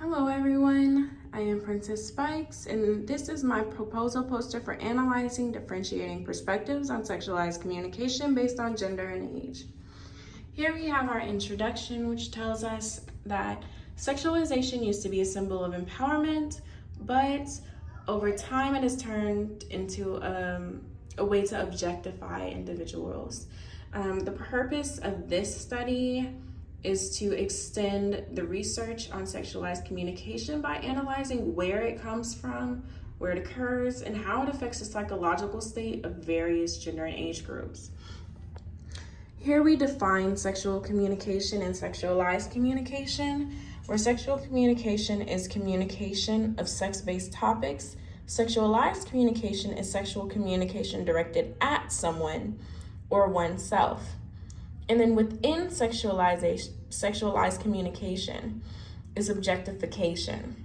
Hello everyone, I am Princess Spikes, and this is my proposal poster for analyzing differentiating perspectives on sexualized communication based on gender and age. Here we have our introduction, which tells us that sexualization used to be a symbol of empowerment, but over time it has turned into a way to objectify individuals. The purpose of this study is to extend the research on sexualized communication by analyzing where it comes from, where it occurs, and how it affects the psychological state of various gender and age groups. Here we define sexual communication and sexualized communication, where sexual communication is communication of sex-based topics. Sexualized communication is sexual communication directed at someone or oneself. And then within sexualized communication is objectification.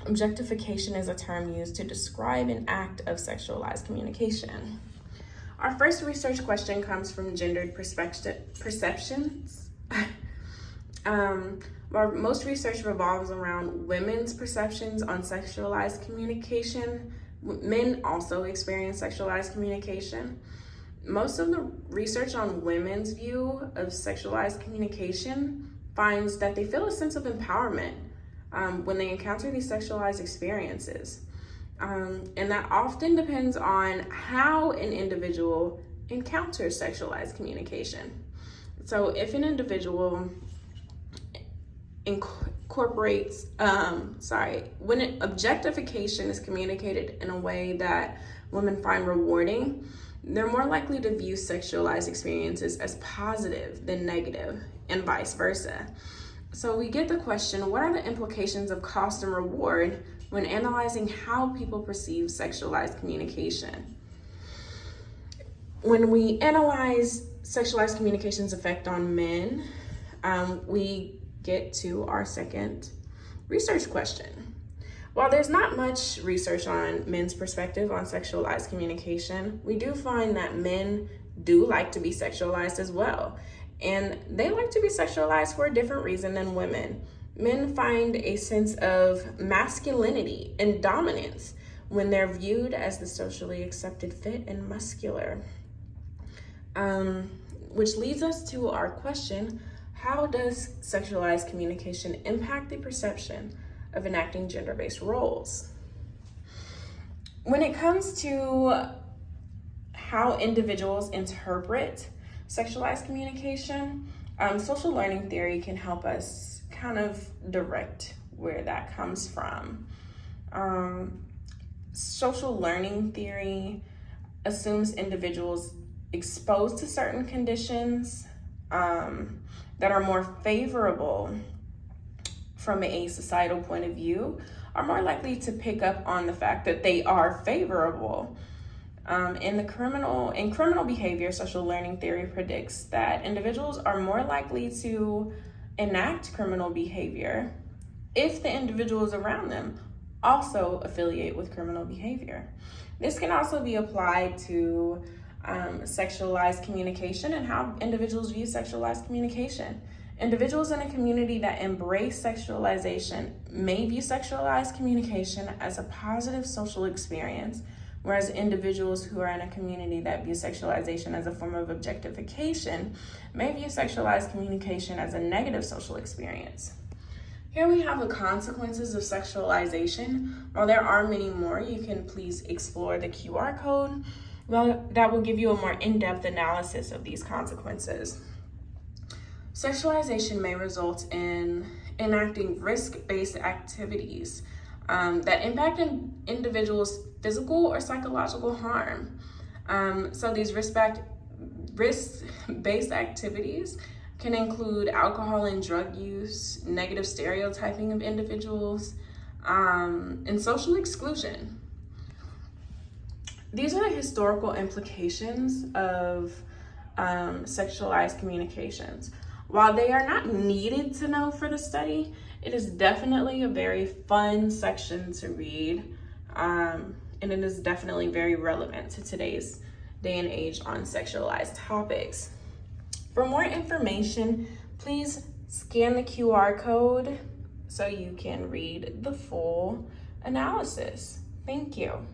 Objectification is a term used to describe an act of sexualized communication. Our first research question comes from gendered perceptions. Our most research revolves around women's perceptions on sexualized communication. Men also experience sexualized communication. Most of the research on women's view of sexualized communication finds that they feel a sense of empowerment when they encounter these sexualized experiences. And that often depends on how an individual encounters sexualized communication. So if an individual incorporates, when objectification is communicated in a way that women find rewarding, they're more likely to view sexualized experiences as positive than negative, and vice versa. So we get the question, what are the implications of cost and reward when analyzing how people perceive sexualized communication? When we analyze sexualized communication's effect on men, we get to our second research question. While there's not much research on men's perspective on sexualized communication, we do find that men do like to be sexualized as well. And they like to be sexualized for a different reason than women. Men find a sense of masculinity and dominance when they're viewed as the socially accepted, fit, and muscular. Which leads us to our question, how does sexualized communication impact the perception of enacting gender-based roles? When it comes to how individuals interpret sexualized communication, social learning theory can help us kind of direct where that comes from. Social learning theory assumes individuals exposed to certain conditions that are more favorable from a societal point of view are more likely to pick up on the fact that they are favorable. In criminal behavior, social learning theory predicts that individuals are more likely to enact criminal behavior if the individuals around them also affiliate with criminal behavior. This can also be applied to sexualized communication and how individuals view sexualized communication. Individuals in a community that embrace sexualization may view sexualized communication as a positive social experience, whereas individuals who are in a community that view sexualization as a form of objectification may view sexualized communication as a negative social experience. Here we have the consequences of sexualization. While there are many more, you can please explore the QR code. Well, that will give you a more in-depth analysis of these consequences. Sexualization may result in enacting risk-based activities that impact an individual's physical or psychological harm. So these risk-based activities can include alcohol and drug use, negative stereotyping of individuals, and social exclusion. These are the historical implications of sexualized communications. While they are not needed to know for the study, it is definitely a very fun section to read, and it is definitely very relevant to today's day and age on sexualized topics. For more information, please scan the QR code so you can read the full analysis. Thank you.